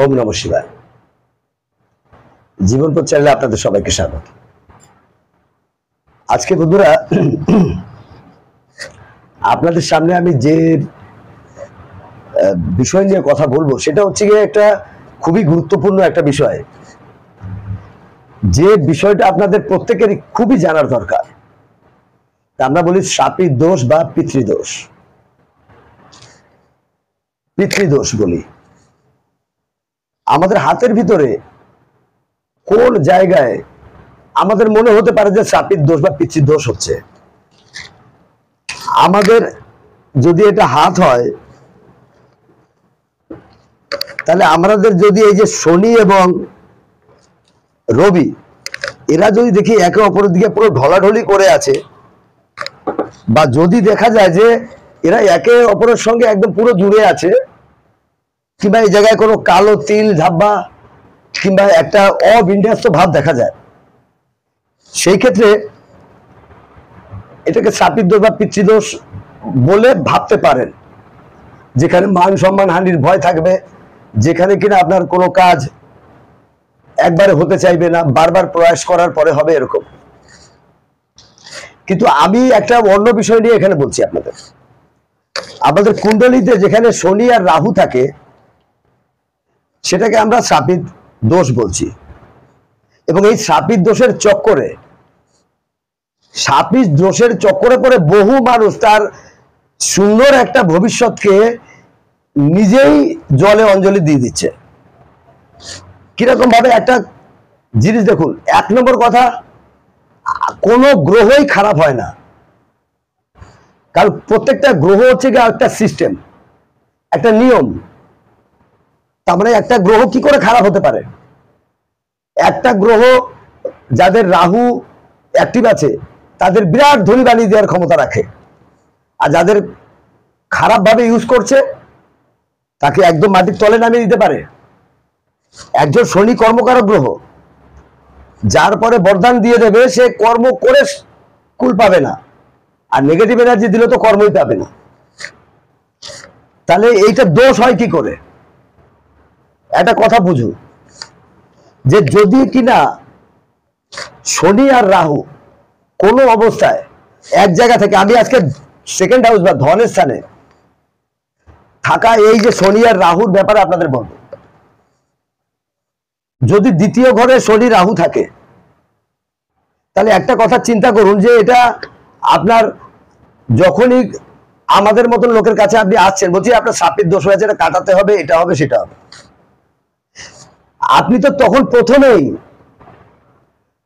ওম নমঃ শিবায়। জীবন পথ চ্যানেলে আপনাদের সবাইকে স্বাগত। আজকে বন্ধুরা আপনাদের সামনে আমি যে বিষয় নিয়ে কথা বলবো সেটা হচ্ছে গিয়ে একটা খুবই গুরুত্বপূর্ণ একটা বিষয়, যে বিষয়টা আপনাদের প্রত্যেকেরই খুবই জানার দরকার। আমরা বলি শাপির দোষ বা পিতৃদোষ। পিতৃদোষ বলি, আমাদের হাতের ভিতরে কোন জায়গায় আমাদের মনে হতে পারে যে শাপির দোষ বা পিতৃদোষ হচ্ছে। আমাদের যদি এটা হাত হয়, তাহলে আমাদের যদি এই যে শনি এবং রবি এরা যদি দেখি একে অপরের দিকে পুরো ঢলাঢলি করে আছে, বা যদি দেখা যায় যে এরা একে অপরের সঙ্গে একদম পুরো জুড়ে আছে, কিংবা এই জায়গায় কোনো কালো তিল ধাব্বা কিংবা একটা অবিন্যস্ত ভাব দেখা যায়, সেই ক্ষেত্রে এটাকে শাপির দোষ বা পিতৃদোষ বলে ভাবতে পারেন। যেখানে মান সম্মান হানির ভয় থাকবে, যেখানে কিনা আপনার কোনো কাজ একবারে হতে চাইবে না, বারবার প্রয়াস করার পরে হবে এরকম। কিন্তু আমি একটা অন্য বিষয় নিয়ে এখানে বলছি আপনাদের। আমাদের কুণ্ডলিতে যেখানে শনি আর রাহু থাকে সেটাকে আমরা শাপির দোষ বলছি। এবং এই শাপির দোষের চক্করে পরে বহু মানুষ তার সুন্দর একটা ভবিষ্যৎকে নিজেই জলে অঞ্জলি দিয়ে দিচ্ছে। কিরকম ভাবে একটা জিনিস দেখুন, এক নম্বর কথা, কোনো গ্রহই খারাপ হয় না, কারণ প্রত্যেকটা গ্রহ হচ্ছে গিয়ে একটা সিস্টেম, একটা নিয়ম। তার মানে একটা গ্রহ কি করে খারাপ হতে পারে? একটা গ্রহ যাদের রাহু অ্যাক্টিভ আছে তাদের বিরাট ধনী বানিয়ে দেওয়ার ক্ষমতা রাখে, আর যাদের খারাপ ভাবে ইউজ করছে তাকে একদম মাটির তলে নামিয়ে দিতে পারে। একজন শনি কর্মকারক গ্রহ, যার পরে বরদান দিয়ে দেবে সে কর্ম করে কুল পাবে না, আর নেগেটিভ এনার্জি দিলে তো কর্মই পাবে না। তাহলে এইটা দোষ হয় কি করে? একটা কথা বুঝুন, যে যদি কিনা শনি আর রাহু কোনো অবস্থায় এক জায়গা থেকে, আমি আজকে সেকেন্ড হাউস বা ধনের স্থানে থাকা এই যে শনি আর রাহুর ব্যাপারে আপনাদের বলবো। যদি দ্বিতীয় ঘরে শনি রাহু থাকে, তাহলে একটা কথা চিন্তা করুন, যে এটা আপনার যখনই আমাদের মতন লোকের কাছে আপনি আসছেন, বলছি আপনার শাপির দোষ হয়েছে, এটা কাটাতে হবে, এটা হবে সেটা হবে, আপনি তো তখন প্রথমেই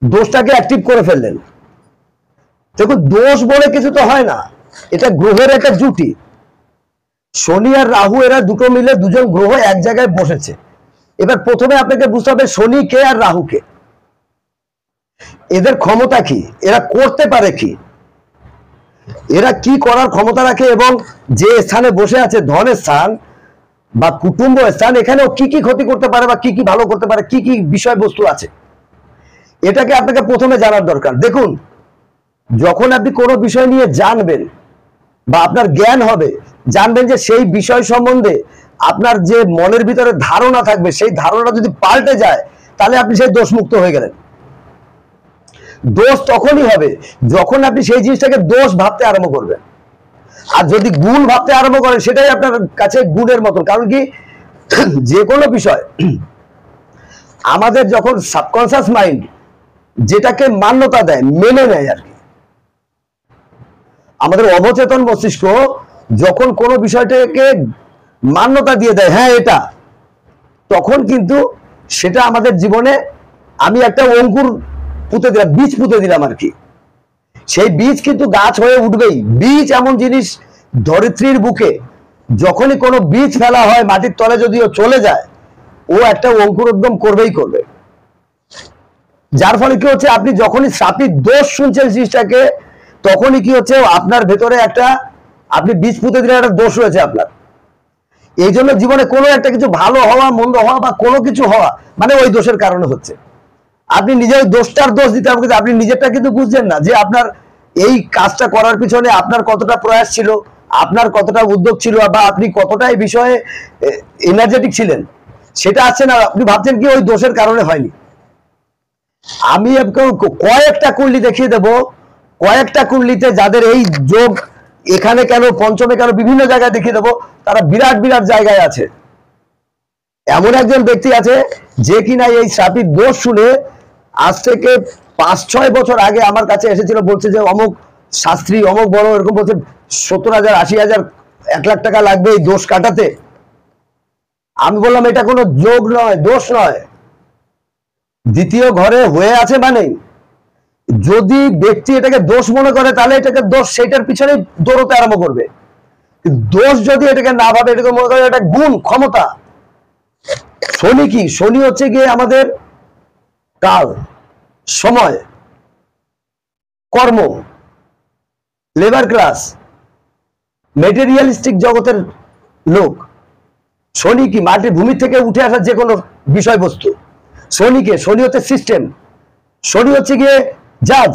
দোষটাকে অ্যাক্টিভ করে ফেললেন। দেখুন, দোষ বলে কিছু তো হয় না, এটা গ্রহের একটা জুটি। শনি আর রাহু এরা দুটো মিলে দুজন গ্রহ এক জায়গায় বসেছে। এবার প্রথমে আপনাকে বুঝতে হবে শনি কে আর রাহু কে, এদের ক্ষমতা কি, এরা করতে পারে কি, এরা কি করার ক্ষমতা রাখে, এবং যে স্থানে বসে আছে ধনের স্থান বা কুটুম্ব স্থান, এখানেও কি কি ক্ষতি করতে পারে বা কি কি ভালো করতে পারে, কি কি বিষয়বস্তু আছে, এটাকে আপনাকে প্রথমে জানার দরকার। দেখুন, যখন আপনি কোনো বিষয় নিয়ে জানবেন বা আপনার জ্ঞান হবে, জানবেন যে সেই বিষয় সম্বন্ধে আপনার যে মনের ভিতরে ধারণা থাকবে, সেই ধারণা যদি পাল্টে যায়, তাহলে আপনি সেই দোষমুক্ত হয়ে গেলেন। দোষ তখনই হবে যখন আপনি সেই জিনিসটাকে দোষ ভাবতে আরম্ভ করবেন, আর যদি গুণ ভাবতে আরম্ভ করেন, সেটাই আপনার কাছে গুণের মতন। কারণ কি, যে কোনো বিষয় আমাদের যখন সাবকনসিয়াস মাইন্ড যেটাকে মান্যতা দেয়, মেনে নেয় আর কি, আমাদের অবচেতন মস্তিষ্ক যখন কোনো বিষয়টাকে মান্যতা দিয়ে দেয়, হ্যাঁ এটা, তখন কিন্তু সেটা আমাদের জীবনে, আমি একটা অঙ্কুর পুঁতে দিলাম, বীজ পুঁতে দিলাম আর কি, সেই বীজ কিন্তু গাছ হয়ে উঠবেই। বীজ এমন জিনিস, ধরিত্রীর বুকে যখনই কোনো বীজ ফেলা হয়, মাটির তলে যদিও চলে যায়, ও একটা অঙ্কুরোদ্গম করবেই করবে। যার ফলে কি হচ্ছে, আপনি যখনই শাপির দোষ শুনছেন জিনিসটাকে, তখনই কি হচ্ছে, আপনার ভেতরে একটা, আপনি বীজ পুঁতে দিলে একটা দোষ রয়েছে আপনার। এই জন্য জীবনে কোনো একটা কিছু ভালো হওয়া, মন্দ হওয়া বা কোনো কিছু হওয়া মানে ওই দোষের কারণে হচ্ছে। আপনি নিজের দোষটার দোষ দিতে হবে, আপনি নিজেরটা কিন্তু বুঝছেন না, যে আপনার এই কাজটা করার পিছনে আপনার কতটা প্রয়াস ছিল, আপনার কতটা উদ্যোগ ছিল বা আপনি কতটা এই বিষয়ে এনার্জেটিক ছিলেন সেটা আসছে না। আপনি ভাবছেন কি ওই দোষের কারণে হয়নি। আমি কয়েকটা কুণ্ডলি দেখিয়ে দেব, কয়েকটা কুণ্ডলিতে যাদের এই যোগ এখানে কেন, পঞ্চমে কেন, বিভিন্ন জায়গায় দেখিয়ে দেবো, তারা বিরাট বিরাট জায়গায় আছে। এমন একজন ব্যক্তি আছে যে কিনা এই শ্রাপিত দোষ শুনে আজ থেকে 5-6 বছর আগে আমার কাছে এসেছিল, বলছে যে অমুক শাস্ত্রী, অমুক বড়, এরকম বলছে 70,000, 80,000, 1 লাখ টাকা লাগবে এই দোষ কাটাতে। আমি বললাম এটা কোনো যোগ নয়, দোষ নয়। দ্বিতীয় ঘরে হয়ে আছে মানে যদি ব্যক্তি এটাকে দোষ মনে করে তাহলে এটাকে দোষ, সেটার পিছনে দৌড়তে আরম্ভ করবে। দোষ যদি এটাকে না ভাবে, এটাকে মনে করে এটা গুণ, ক্ষমতা। শনি কি? শনি হচ্ছে গিয়ে আমাদের কাল, সময়, কর্ম, লেবার ক্লাস, মেটেরিয়ালিস্টিক জগতের লোক। শনি কি? মাটির ভূমি থেকে উঠে আসা যে কোনো বিষয়বস্তু। শনিকে, শনি হচ্ছে সিস্টেম, শনি হচ্ছে গিয়ে জাজ,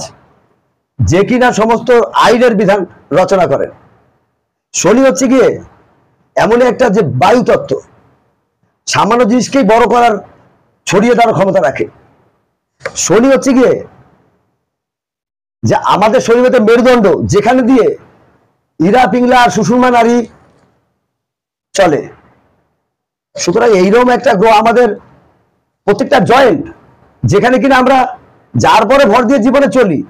যে কিনা সমস্ত আইনের বিধান রচনা করেন। শনি হচ্ছে গিয়ে এমন একটা যে বায়ু তত্ত্ব, সামান্য জিনিসকেই বড় করার, ছড়িয়ে দেওয়ার ক্ষমতা রাখে। শনি হচ্ছে গিয়ে যে আমাদের শরীরে মেরুদণ্ড, যেখানে দিয়ে ইরা পিংলা আর সুষুম্না নারী চলে। সুতরাং এইরকম একটা গ্রহ আমাদের প্রত্যেকটা জয়েন্ট, যেখানে কিনা আমরা যার পরে ভর দিয়ে জীবনে চলি,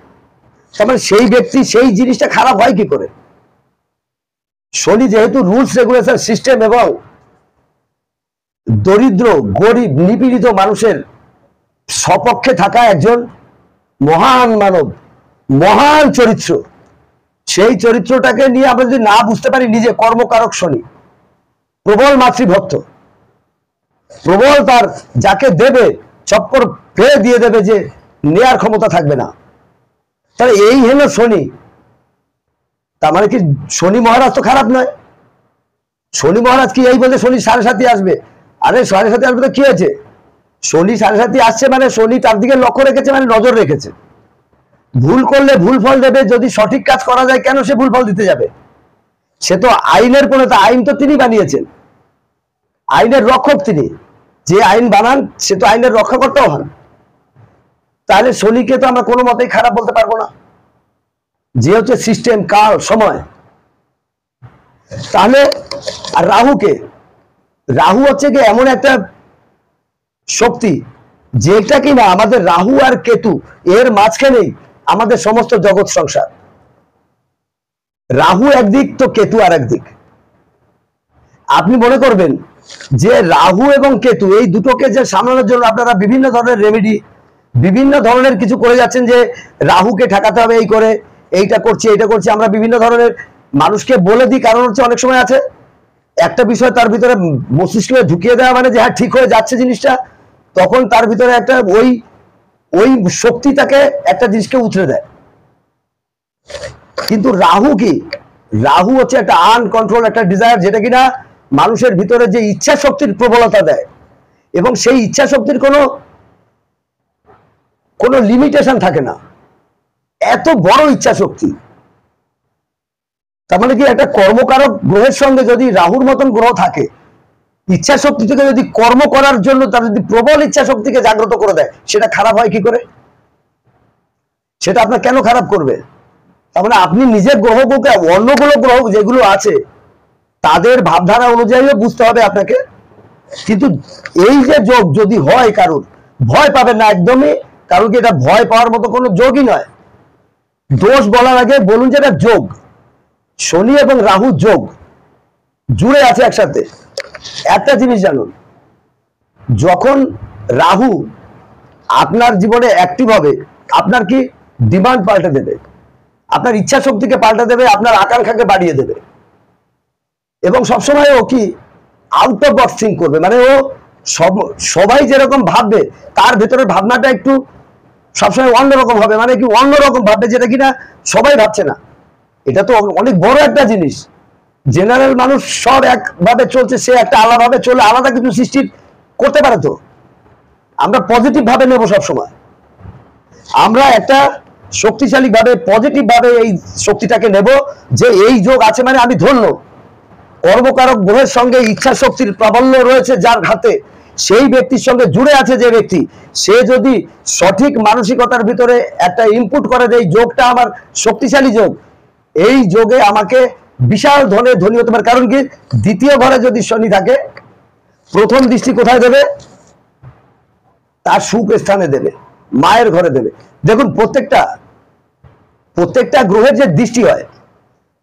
তারপরে সেই ব্যক্তি সেই জিনিসটা খারাপ হয় কি করে? শনি যেহেতু রুলস রেগুলেশন সিস্টেম এবং দরিদ্র, গরিব, নিপীড়িত মানুষের সপক্ষে থাকা একজন মহান মানব, মহান চরিত্র, সেই চরিত্রটাকে নিয়ে আমরা যদি না বুঝতে পারি, নিজে কর্মকারক শনি, প্রবল মাতৃভক্ত, প্রবল, তার যাকে দেবে চক্কর ফেলে দিয়ে দেবে, যে নেয়ার ক্ষমতা থাকবে না। তাহলে এই হলো শনি। তার মানে কি শনি মহারাজ তো খারাপ নয়। শনি মহারাজ কি এই বলতে শনি 7.5 আসবে? আরে 7.5 আসবে তো কি হয়েছে? শনি 7.5 আসছে মানে শনি তার দিকে লক্ষ্য রেখেছে, মানে নজর রেখেছে। ভুল করলে ভুল ফল দেবে, যদি সঠিক কাজ করা যায় কেন সে ভুল ফল দিতে যাবে? সে তো আইনের প্রণেতা, আইন তো তিনি বানিয়েছেন, আইনের রক্ষক তিনি। যে আইন বানান সে তো আইনের রক্ষাকর্তাও হন। তাহলে শনিকে তো আমরা কোনো মতেই খারাপ বলতে পারবো না, যে হচ্ছে সিস্টেম, কাল, সময়। তাহলে আর রাহুকে, রাহু হচ্ছে কি এমন একটা শক্তি যেটা কিনা আমাদের রাহু আর কেতু এর মাঝখানেই আমাদের সমস্ত জগৎ সংসার। রাহু একদিক তো কেতু আর একদিক। আপনি মনে করবেন যে রাহু এবং কেতু এই দুটোকে যে সামলানোর জন্য আপনারা বিভিন্ন ধরনের রেমেডি, বিভিন্ন ধরনের কিছু করে যাচ্ছেন, যে রাহুকে ঠেকাতে হবে, এই করে এইটা করছি, এইটা করছি। আমরা বিভিন্ন ধরনের মানুষকে বলে দিই, কারণ হচ্ছে অনেক সময় আছে একটা বিষয় তার ভিতরে মস্তিষ্কে ঢুকিয়ে দেওয়া, মানে যে হ্যাঁ ঠিক হয়ে যাচ্ছে জিনিসটা, তখন তার ভিতরে একটা ওই শক্তি তাকে একটা জিনিসকে উতরে দেয়। কিন্তু রাহু কি? রাহু হচ্ছে একটা আনকন্ট্রোল একটা ডিজায়ার, যেটা কিনা মানুষের ভিতরে যে ইচ্ছা শক্তির প্রবলতা দেয়, এবং সেই ইচ্ছা শক্তির কোনো লিমিটেশন থাকে না। এত বড় ইচ্ছা শক্তি। তার মানে কি একটা কর্মকারক গ্রহের সঙ্গে যদি রাহুর মতন গ্রহ থাকে, ইচ্ছা শক্তি থেকে যদি কর্ম করার জন্য তার যদি প্রবল ইচ্ছা শক্তিকে জাগ্রত করে দেয়, সেটা খারাপ হয় কি করে? সেটা আপনার কেন খারাপ করবে? তার মানে আপনি নিজের গ্রহ বলতে অন্যগুলো গ্রহ যেগুলো আছে তাদের ভাবধারা অনুযায়ীও বুঝতে হবে আপনাকে। কিন্তু এই যে যোগ যদি হয়, কারণ ভয় পাবেন না একদমই, কারণ কি এটা ভয় পাওয়ার মতো কোনো যোগই নয়। দোষ বলার আগে বলুন যে এটা যোগ। শনি এবং রাহু যোগ জুড়ে আছে একসাথে। একটা জিনিস জানুন, যখন রাহু আপনার জীবনে অ্যাক্টিভ হবে, আপনার কি ডিমান্ড পাল্টে দেবে, আপনার ইচ্ছা শক্তিকে পাল্টে দেবে, আপনার আকাঙ্ক্ষাকে বাড়িয়ে দেবে, এবং সবসময় ও কি আউট অফ বক্স থিঙ্ক করবে। মানে ও সবাই যেরকম ভাববে তার ভেতরের ভাবনাটা একটু সবসময় অন্যরকম হবে। মানে কি অন্যরকম ভাববে, যেটা কিনা সবাই ভাবছে না। এটা তো অনেক বড় একটা জিনিস। জেনারেল মানুষ সব একভাবে চলছে, সে একটা আলাদাভাবে চলে আলাদা কিছু সৃষ্টি করতে পারে। তো আমরা পজিটিভ ভাবে নেব সবসময়। আমরা একটা শক্তিশালী ভাবে পজিটিভ ভাবে এই শক্তিটাকে নেব যে এই যোগ আছে মানে আমি ধন্য। কর্মকারক গ্রহের সঙ্গে ইচ্ছা শক্তির প্রাবল্য রয়েছে যার হাতে, সেই ব্যক্তির সঙ্গে জুড়ে আছে যে ব্যক্তি, সে যদি সঠিক মানসিকতার ভিতরে একটা ইনপুট করে যে এই যোগটা আমার শক্তিশালী যোগ, এই যোগে আমাকে বিশাল ধনের ধনী হতে পারে। কারণ কি, দ্বিতীয় ঘরে যদি শনি থাকে, প্রথম দৃষ্টি কোথায় দেবে? তার সুখ স্থানে দেবে, মায়ের ঘরে দেবে। দেখুন প্রত্যেকটা গ্রহের যে দৃষ্টি হয়,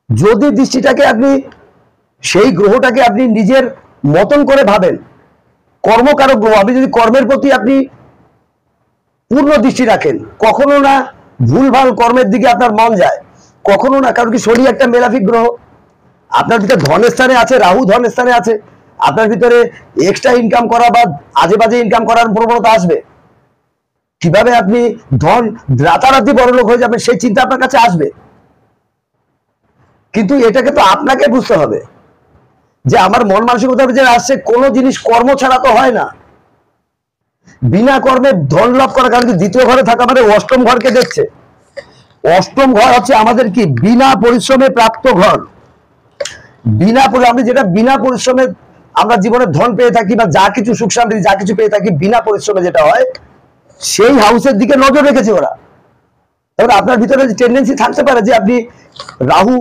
যদি দৃষ্টিটাকে আপনি সেই গ্রহটাকে আপনি নিজের মতন করে ভাবেন, কর্মকারক গ্রহ, আপনি যদি কর্মের প্রতি আপনি পূর্ণ দৃষ্টি রাখেন, কখনো না ভুলভাল কর্মের দিকে আপনার মন যায়, কখনো না। কারণ কি, শনি একটা মেলাফিক গ্রহ, আপনার ভিতরে ধনের স্থানে আছে, রাহু ধনের স্থানে আছে, আপনার ভিতরে এক্সট্রা ইনকাম করা বা আজে বাজে ইনকাম করার প্রবণতা আসবে। কিভাবে আপনি ধন রাতারাতি বড়লোক হয়ে যাবেন সেই চিন্তা আপনার কাছে আসবে। কিন্তু এটাকে তো আপনাকে বুঝতে হবে যে আমার মন মানসিকতা যে আসছে, কোনো জিনিস কর্ম ছাড়া তো হয় না। বিনা কর্মে ধন লাভ করা, কারণ কি দ্বিতীয় ঘরে থাকা মানে অষ্টম ঘরকে দেখছে। অষ্টম ঘর হচ্ছে আমাদের কি বিনা পরিশ্রমে প্রাপ্ত ঘর। আমি যেটা বিনা পরিশ্রমে আমরা জীবনে ধন পেয়ে থাকি বা যা কিছু সুখ শান্তি যা কিছু পেয়ে থাকি বিনা পরিশ্রমে যেটা হয়, সেই হাউসের দিকে নজর রেখেছে ওরা। তবে আপনার ভিতরে যে টেন্ডেন্সি থাকতে পারে যে আপনি রাহু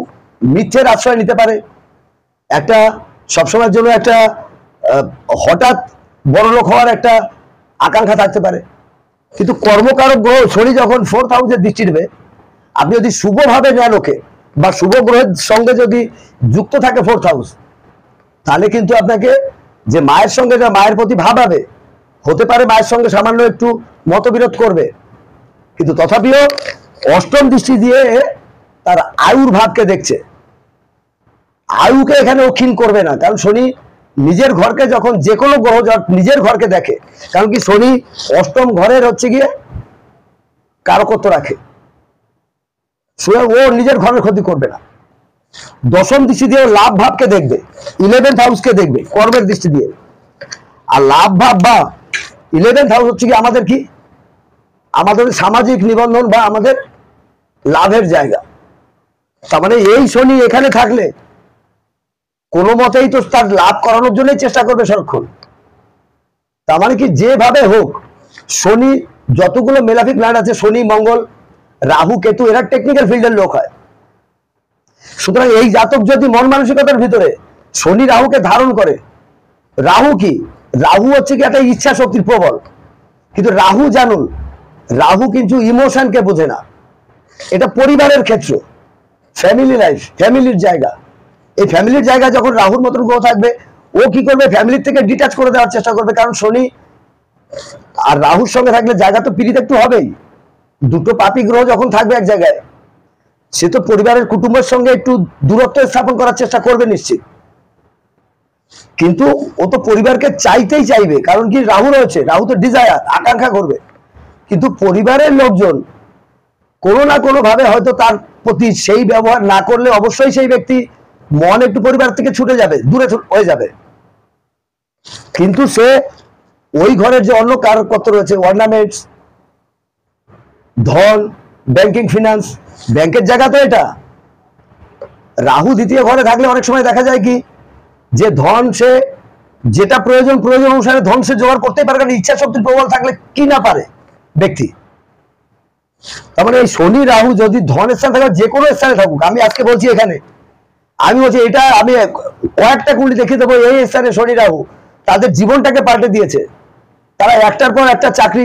মিথ্যের আশ্রয় নিতে পারে, একটা সবসময়ের জন্য একটা হঠাৎ বড়লোক হওয়ার একটা আকাঙ্ক্ষা থাকতে পারে। কিন্তু কর্মকারক গ্রহ শনি যখন 4th হাউসের দৃষ্টি দেবে, আপনি যদি শুভভাবে নেন ওকে, বা শুভ গ্রহের সঙ্গে যদি যুক্ত থাকে 4th হাউস, তাহলে কিন্তু আপনাকে যে মায়ের সঙ্গে যা মায়ের প্রতি ভাব হবে, হতে পারে মায়ের সঙ্গে সামান্য একটু মতবিরোধ করবে, কিন্তু তথাপিও অষ্টম দৃষ্টি দিয়ে তার আয়ুর ভাবকে দেখছে। আয়ুকে এখানে ও ক্ষীণ করবে না, কারণ শনি নিজের ঘরকে যখন যে কোনো গ্রহ নিজের ঘরকে দেখে, কারণ কি শনি অষ্টম ঘরের হচ্ছে গিয়ে কারকত্ব রাখে, সুতরাং ও নিজের ঘরের ক্ষতি করবে না। দশম দৃষ্টি দিয়ে লাভ ভাবকে দেখবে, 11th হাউসকে দেখবে কর্মের দৃষ্টি দিয়ে। আর লাভ ভাব বা 11th হাউস হচ্ছে কি আমাদের সামাজিক নিবন্ধন বা আমাদের লাভের জায়গা। তার মানে এই শনি এখানে থাকলে কোনো মতেই তো তার লাভ করানোর জন্যই চেষ্টা করবে সারাক্ষণ। তার মানে কি, যেভাবে হোক শনি, যতগুলো মেলাফিক প্ল্যানেট আছে, শনি মঙ্গল রাহু কেতু, এরা টেকনিক্যাল ফিল্ডের লোক হয়। সুতরাং এই জাতক যদি মন মানসিকতার ভিতরে শনি রাহুকে ধারণ করে, রাহু হচ্ছে কি একটা ইচ্ছা শক্তির প্রবল, কিন্তু রাহু জানুন, রাহু কিন্তু ইমোশনকে বোঝে না। এটা পরিবারের ক্ষেত্র, ফ্যামিলি লাইফ, ফ্যামিলির জায়গা। এই ফ্যামিলির জায়গা যখন রাহুর মতন গ্রহ থাকবে, ও কি করবে, ফ্যামিলির থেকে ডিটাচ করে দেওয়ার চেষ্টা করবে। কারণ শনি আর রাহুর সঙ্গে থাকলে জায়গা তো পীড়িত একটু হবেই। দুটো পাপী গ্রহ যখন থাকবে এক জায়গায়, সে তো পরিবারের কুটুম্বের সঙ্গে একটু দূরত্ব স্থাপন করার চেষ্টা করবে নিশ্চিত। কিন্তু ও তো পরিবারকে চাইতেই চাইবে, কারণ কি রাহু রয়েছে, রাহু তো ডিজায়ার, আকাঙ্ক্ষা করবে। কিন্তু পরিবারের লোকজন কোনো না কোনো ভাবে হয়তো তার প্রতি সেই ব্যবহার না করলে অবশ্যই সেই ব্যক্তি মন একটু পরিবার থেকে ছুটে যাবে, দূরে হয়ে যাবে। কিন্তু সে ওই ঘরের যে অন্য কারকত্ব রয়েছে, অর্নামেন্টস, ধন, ব্যাংকিং, ফিনান্স, ব্যাংকের জায়গা তো এটা। রাহু দ্বিতীয় ঘরে থাকলে অনেক সময় দেখা যায় কি, যে ধন সে যেটা প্রয়োজন অনুসারে ধন সে জোগাড় করতেই পারে, কারণ ইচ্ছা শক্তির প্রবল থাকলে কি না পারে ব্যক্তি। তার মানে এই শনি রাহু যদি ধনের স্থানে থাকে, যে কোনো স্থানে থাকুক, আমি আজকে বলছি এখানে, আমি বলছি এটা আমি কয়েকটা কুণ্ডলি দেখিয়ে দেবো, এই স্থানে শনি রাহু তাদের জীবনটাকে পাল্টে দিয়েছে। তারা একটার পর একটা চাকরি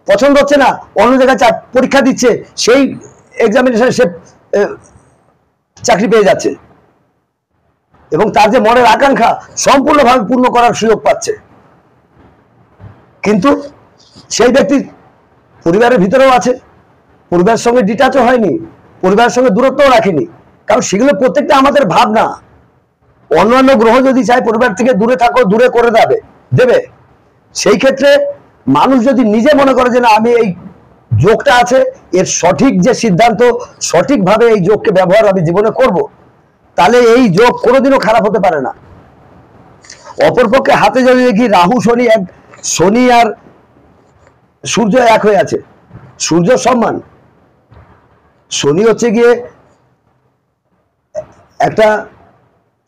পছন্দ হচ্ছে না, অন্য জায়গায় পরীক্ষা দিচ্ছে, সেই এক্সামিনেশনে সে চাকরি পেয়ে যাচ্ছে, এবং তার যে মনের আকাঙ্ক্ষা সম্পূর্ণভাবে পূর্ণ করার সুযোগ পাচ্ছে। কিন্তু সেই ব্যক্তি পরিবারের ভিতরেও আছে, পরিবারের সঙ্গে ডিটাচও হয়নি, পরিবারের সঙ্গে দূরত্বও রাখেনি, কারণ সেগুলো প্রত্যেকটা আমাদের ভাবনা। অন্যান্য গ্রহ যদি চায় পরিবার থেকে দূরে থাকো, দূরে করে দেবে। সেই ক্ষেত্রে মানুষ যদি নিজে মনে করে যে না, আমি এই যোগটা আছে, এর সঠিক যে সিদ্ধান্ত, সঠিকভাবে এই যোগকে ব্যবহার আমি জীবনে করব, তাহলে এই যোগ কোনোদিনও খারাপ হতে পারে না। অপরপক্ষে হাতে যদি দেখি রাহু শনি আর সূর্য এক হয়ে আছে, সূর্য সম্মান, শনি হচ্ছে গিয়ে একটা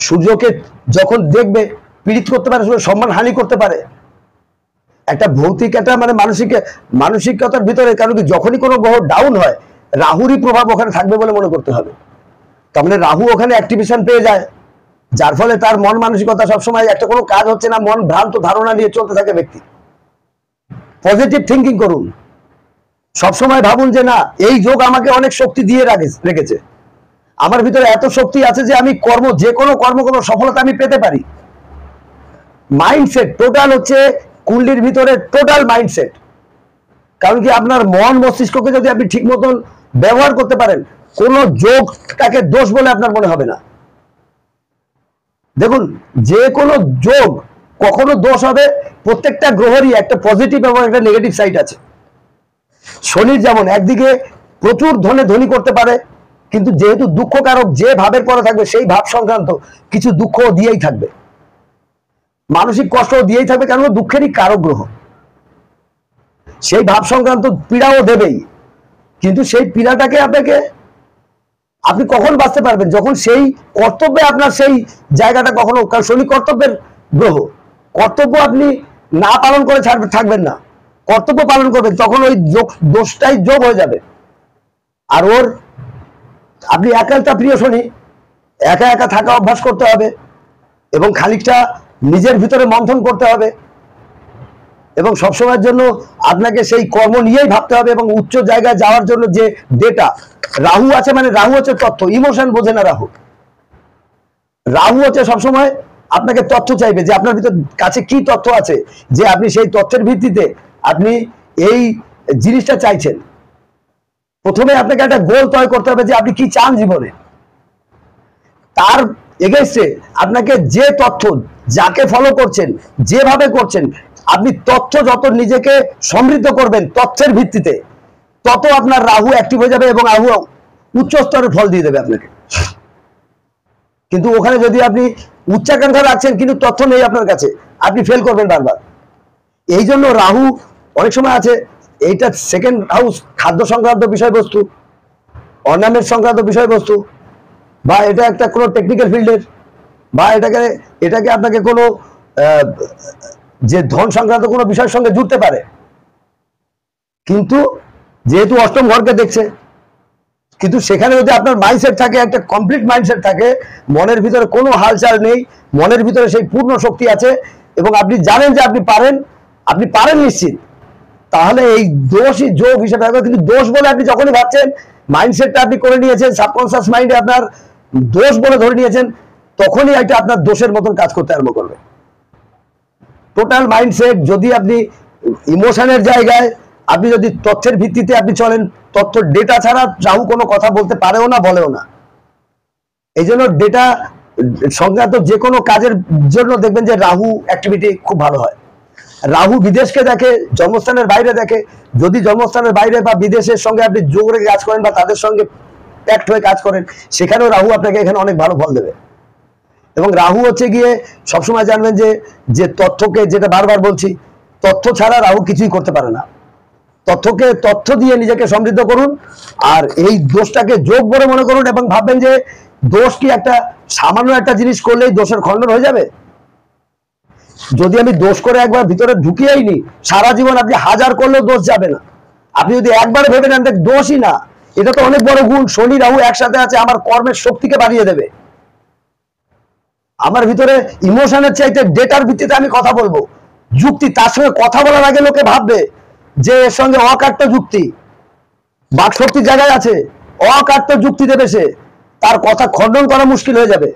সূর্যকে যখন দেখবে পীড়িত করতে পারে, সম্মান হানি করতে পারে, একটা ভৌতিক একটা মানে মানসিকতার ভিতরে। কারণ কি যখনই কোনো গ্রহ ডাউন হয় রাহুরই প্রভাব ওখানে থাকবে বলে মনে করতে হবে। তার মানে রাহু ওখানে অ্যাক্টিভেশন পেয়ে যায়, যার ফলে তার মন মানসিকতা সবসময় একটা কোনো কাজ হচ্ছে না, মন ভ্রান্ত ধারণা নিয়ে চলতে থাকে ব্যক্তি। পজিটিভ থিঙ্কিং করুন, সবসময় ভাবুন যে না এই যোগ আমাকে অনেক শক্তি দিয়ে রেখেছে, আমার ভিতরে এত শক্তি আছে যে আমি যে কোনো কর্ম কোনো সফলতা আমি পেতে পারি। মাইন্ডসেট টোটাল হচ্ছে কুণ্ডলীর ভিতরে টোটাল মাইন্ডসেট। কারণ কি আপনার মন মস্তিষ্ককে যদি আপনি ঠিক মতন ব্যবহার করতে পারেন, কোনো যোগটাকে দোষ বলে আপনার মনে হবে না। দেখুন যে কোনো যোগ কখনো দোষ হবে, প্রত্যেকটা গ্রহেরই একটা পজিটিভ এবং একটা নেগেটিভ সাইড আছে। শনির যেমন একদিকে প্রচুর ধনী করতে পারে, কিন্তু যেহেতু দুঃখকারক যে ভাবের পরে থাকবে সেই ভাব সংক্রান্ত কিছু দুঃখ দিয়েই থাকবে, মানসিক কষ্ট দিয়েই থাকবে, কারণ দুঃখেরই কারক গ্রহ। সেই ভাব সংক্রান্ত পীড়াও দেবেই, কিন্তু সেই পীড়াটাকে আপনি কখন বাঁচতে পারবেন? যখন সেই কর্তব্যে আপনার সেই জায়গাটা কখনো, কারণ শনি কর্তব্যের গ্রহ, কর্তব্য আপনি না পালন করে থাকবেন না, কর্তব্য পালন করবেন, তখন ওই দোষটাই যোগ হয়ে যাবে। আর আপনি একালটা প্রিয় শনি, একা একা থাকা অভ্যাস করতে হবে এবং খানিকটা নিজের ভিতরে মন্থন করতে হবে এবং সবসময়ের জন্য আপনাকে সেই কর্ম নিয়েই ভাবতে হবে। এবং উচ্চ জায়গায় যাওয়ার জন্য যে ডেটা রাহু আছে, মানে রাহু হচ্ছে তথ্য, ইমোশন বোঝে না রাহু হচ্ছে সবসময় আপনাকে তথ্য চাইবে যে আপনার ভিতর কাছে কি তথ্য আছে, যে আপনি সেই তথ্যের ভিত্তিতে আপনি এই জিনিসটা চাইছেন। প্রথমে আপনাকে একটা গোল তৈরি করতে হবে যে আপনি কি চান জীবনে, তার এগেইনস্টে আপনাকে যে তথ্য, যাকে ফলো করছেন, যেভাবে করছেন, আপনি তথ্য যত নিজেকে সমৃদ্ধ করবেন তথ্যের ভিত্তিতে, তত আপনার রাহু অ্যাক্টিভ হয়ে যাবে এবং রাহু উচ্চ স্তরের ফল দিয়ে দেবে আপনাকে। কিন্তু ওখানে যদি আপনি উচ্চাকাঙ্ক্ষা রাখছেন কিন্তু তথ্য নেই আপনার কাছে, আপনি ফেল করবেন বারবার। এই জন্য রাহু অনেক সময় আছে, এইটা সেকেন্ড হাউস খাদ্য সংক্রান্ত বিষয়বস্তু, অর্নামেন্ট সংক্রান্ত বিষয়বস্তু, বা এটা একটা কোনো টেকনিক্যাল ফিল্ডের, বা এটাকে আপনাকে কোনো যে ধন সংক্রান্ত কোনো বিষয়ের সঙ্গে জুড়তে পারে। কিন্তু যেহেতু অষ্টম ঘরকে দেখছে, কিন্তু সেখানে যদি আপনার মাইন্ডসেট থাকে, একটা কমপ্লিট মাইন্ডসেট থাকে, মনের ভিতরে কোনো হালচাল নেই, মনের ভিতরে সেই পূর্ণ শক্তি আছে এবং আপনি জানেন যে আপনি পারেন নিশ্চিত, তাহলে এই দোষই যোগ হিসেবে থাকবে। কিন্তু দোষ বলে আপনি যখনই ভাবছেন, মাইন্ডসেটটা আপনি করে নিয়েছেন, সাবকনসিয়াস মাইন্ডে আপনার দোষ বলে ধরে নিয়েছেন, তখনই একটা আপনার দোষের মতন কাজ করতে আরম্ভ করবে। টোটাল মাইন্ডসেট যদি আপনি ইমোশনের জায়গায়, আপনি যদি তথ্যের ভিত্তিতে আপনি চলেন, তথ্য ডেটা ছাড়া রাহু কোনো কথা বলতে পারেও না, বলেও না। এই জন্য ডেটা সংক্রান্ত যে কোনো কাজের জন্য দেখবেন যে রাহু অ্যাক্টিভিটি খুব ভালো হয়। রাহু বিদেশকে দেখে, জন্মস্থানের বাইরে দেখে। যদি জন্মস্থানের বাইরে বা বিদেশের সঙ্গে আপনি যোগ রেখে কাজ করেন বা তাদের সঙ্গে প্যাক্ট হয়ে কাজ করেন, সেখানেও রাহু আপনাকে এখানে অনেক ভালো ফল দেবে। এবং রাহু হচ্ছে গিয়ে সবসময় জানবেন যে তথ্যকে, যেটা বারবার বলছি, তথ্য ছাড়া রাহু কিছুই করতে পারে না। তথ্য দিয়ে নিজেকে সমৃদ্ধ করুন, আর এই দোষটাকে যোগ বলে মনে করুন এবং ভাববেন যে দোষ কি একটা সামান্য একটা জিনিস করলেই দোষের খণ্ডন হয়ে যাবে। যদি আমি দোষ করে একবার ভিতরে ঢুকিয়েই নি, সারা জীবন আপনি 1000 করলেও দোষ যাবে না। আপনি যদি একবার ভেবে নেন দোষই না, এটা তো অনেক বড় গুণ, শনি রাহু একসাথে আছে, আমার কর্মের শক্তিকে বাড়িয়ে দেবে। আমার ভিতরে ইমোশনের চাইতে ডেটার ভিত্তিতে আমি কথা বলবো, যুক্তি, তার সঙ্গে কথা বলার আগে লোকে ভাববে যে এর সঙ্গে অকাট্য যুক্তি, বাক শক্তির জায়গায় আছে, অকাট্য যুক্তি দেবে সে, তার কথা খণ্ডন করা মুশকিল হয়ে যাবে।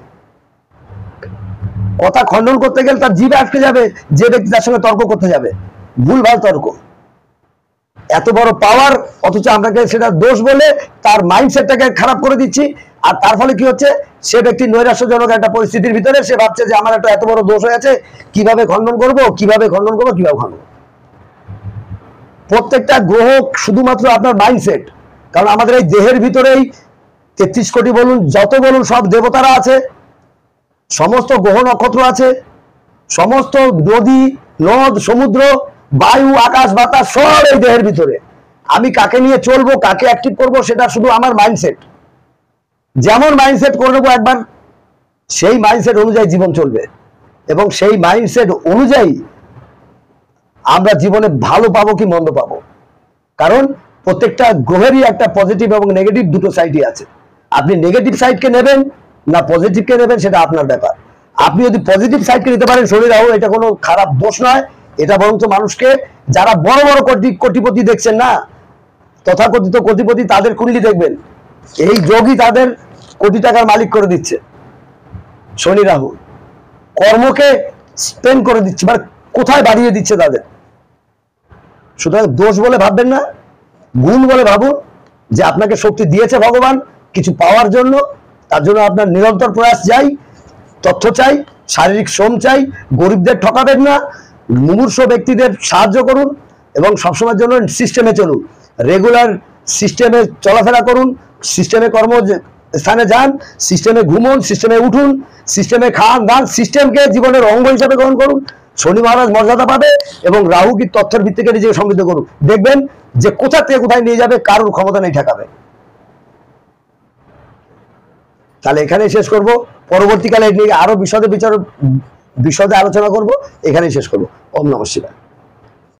কথা খণ্ডন করতে গেলে তার জিভে আটকে যাবে যে ব্যক্তি তার সঙ্গে তর্ক করতে যাবে, ভুলভাল তর্ক। এত বড় পাওয়ার, অথচ আপনাকে সেটা দোষ বলে তার মাইন্ডসেটটাকে খারাপ করে দিচ্ছি। আর তার ফলে কি হচ্ছে, সে ব্যক্তি নৈরাশ্যজনক একটা পরিস্থিতির ভিতরে সে ভাবছে যে আমার একটা এত বড় দোষ হয়ে আছে, কিভাবে খণ্ডন করব। প্রত্যেকটা গ্রহ শুধুমাত্র আপনার মাইন্ডসেট, কারণ আমাদের এই দেহের ভিতরেই 33 কোটি বলুন, যত বলুন, সব দেবতারা আছে, সমস্ত গ্রহ নক্ষত্র আছে, সমস্ত নদী নদ সমুদ্র বায়ু আকাশ বাতাস সব এই দেহের ভিতরে। আমি কাকে নিয়ে চলবো, কাকে অ্যাক্টিভ করবো, সেটা শুধু আমার মাইন্ডসেট। যেমন মাইন্ডসেট করে নেবো একবার, সেই মাইন্ডসেট অনুযায়ী জীবন চলবে, এবং সেই মাইন্ডসেট অনুযায়ী আমরা জীবনে ভালো পাবো কি মন্দ পাবো। কারণ প্রত্যেকটা গ্রহেরই একটা পজিটিভ এবং নেগেটিভ দুটো সাইডই আছে। আপনি নেগেটিভ সাইডকে নেবেন না পজিটিভকে নেবেন, সেটা আপনার ব্যাপার। আপনি যদি পজিটিভ সাইডকে নিতে পারেন শনি রাহু, এটা কোনো খারাপ দোষ নয়, এটা বরঞ্চ মানুষকে, যারা বড় বড় কোটিপতি দেখছেন না, তথাকথিত কোটিপতি, তাদের কুণ্ডলি দেখবেন, এই যোগই তাদের কোটি টাকার মালিক করে দিচ্ছে। শনি রাহু কর্মকে স্পেন্ড করে দিচ্ছে, মানে কোথায় বাড়িয়ে দিচ্ছে তাদের। সুতরাং দোষ বলে ভাববেন না, গুণ বলে ভাবুন, যে আপনাকে শক্তি দিয়েছে ভগবান কিছু পাওয়ার জন্য। তার জন্য আপনার নিরন্তর প্রয়াস চাই, তথ্য চাই, শারীরিক শ্রম চাই, গরিবদের ঠকাবেন না, মুমূর্ষ ব্যক্তিদের সাহায্য করুন, এবং সবসময়ের জন্য সিস্টেমে চলুন, রেগুলার সিস্টেমে চলাফেরা করুন, সিস্টেমে কর্ম স্থানে যান, সিস্টেমে ঘুমুন, সিস্টেমে উঠুন, সিস্টেমে খান দান, সিস্টেমকে জীবনের অঙ্গ হিসাবে গ্রহণ করুন। শনি মহারাজ মর্যাদা পাবে, এবং রাহু কি তথ্যের ভিত্তিকে নিজেকে সমৃদ্ধ করুন। দেখবেন যে কোথা থেকে কোথায় নিয়ে যাবে, কারোর ক্ষমতা নেই ঠেকাবে। তাহলে এখানেই শেষ করব, পরবর্তীকালে আরো বিশদে আলোচনা করব, এখানেই শেষ করব। ওম নমঃ শিবায়।